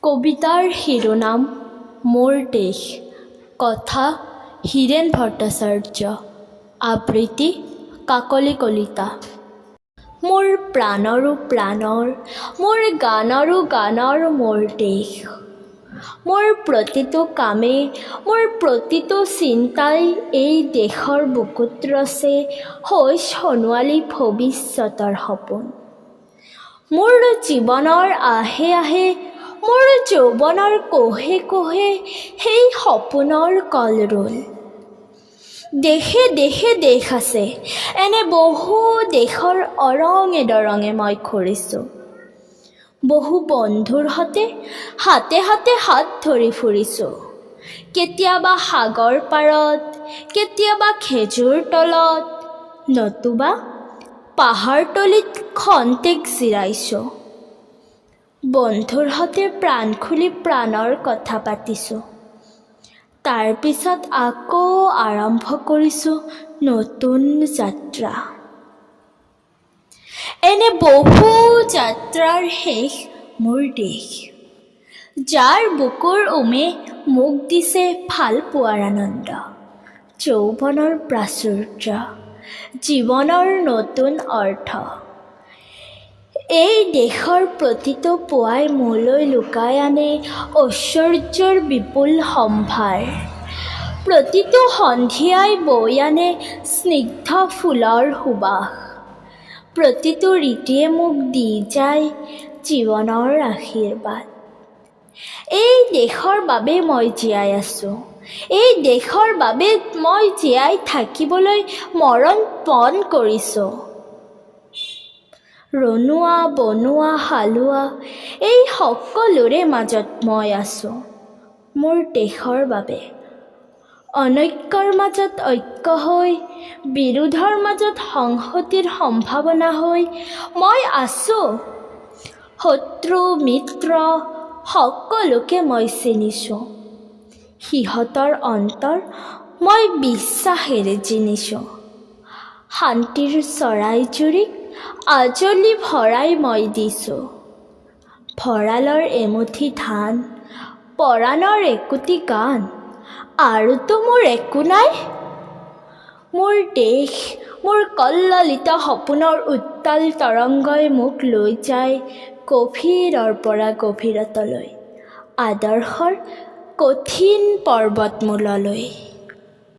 কবিতাৰ শিৰোনাম মোৰ দেশ। কথা হীৰেণ ভট্টাচাৰ্য। আবৃত্তি কাকলি কলিতা। মোৰ প্ৰাণৰো প্ৰাণৰ, মোৰ গানৰো গানৰ মোৰ দেশ। মোৰ প্ৰতিটো কামে, মোৰ প্ৰতিটো চিন্তাই এই দেশৰ বুকুত ৰচে হৈ সোণোৱালী ভৱিষ্যতৰ সপোন। মোৰ জীৱনৰ আহে আহে, মোৰ যৌৱনৰ কোহে কোহে সেই সপোনৰ কলৰোল। দেশে দেশে দেশ আছে, এনে বহু দেশৰ অৰঙে দৰঙে মই ঘূৰিছোঁ। বহু বন্ধুৰ সতে হাতে হাতে হাত ধৰি ফুৰিছোঁ। কেতিয়াবা সাগৰ পাৰত, কেতিয়াবা খেজুৰ তলত, নতুবা পাহাৰতলিত খন্তেক জিৰাইছোঁ। বন্ধুৰ সতে প্ৰাণ খুলি প্ৰাণৰ কথা পাতিছোঁ। তাৰ পিছত আকৌ আৰম্ভ কৰিছোঁ নতুন যাত্ৰা। এনে বহু যাত্ৰাৰ শেষ মোৰ দেশ, যাৰ বুকুৰ উমে মোক দিছে ভাল পোৱাৰ আনন্দ, যৌৱনৰ প্ৰাচুৰ্য, জীৱনৰ নতুন অৰ্থ। এই দেশৰ প্ৰতিটো পুৱাই মোলৈ লুকাই আনে ঐশ্বৰ্যৰ বিপুল সম্ভাৰ। প্ৰতিটো সন্ধিয়াই বৈ আনে স্নিগ্ধ ফুলৰ সুবাস। প্ৰতিটো ৰীতিয়ে মোক দি যায় জীৱনৰ আশীৰ্বাদ। এই দেশৰ বাবে মই জীয়াই আছোঁ, এই দেশৰ বাবে মই জীয়াই থাকিবলৈ মৰণ পণ কৰিছোঁ। ৰনোৱা বনোৱা হালোৱা এই সকলোৰে মাজত মই আছোঁ মোৰ দেশৰ বাবে। অনৈক্যৰ মাজত ঐক্য হৈ, বিৰোধৰ মাজত সংহতিৰ সম্ভাৱনা হৈ মই আছোঁ। শত্ৰু মিত্ৰ সকলোকে মই চিনিছোঁ, সিহঁতৰ অন্তৰ মই বিশ্বাসেৰে জিনিছোঁ। শান্তিৰ চৰাইজুৰিক আজলি ভৰাই মই দিছোঁ। ভঁৰালৰ এমুঠি ধান, পৰাণৰ একোটি গান, আৰুতো মোৰ একো নাই। মোৰ দেশ, মোৰ কল্ললিত সপোনৰ উত্তাল তৰংগই মোক লৈ যায় গভীৰৰ পৰা গভীৰতলৈ, আদৰ্শৰ কঠিন পৰ্বতমূললৈ।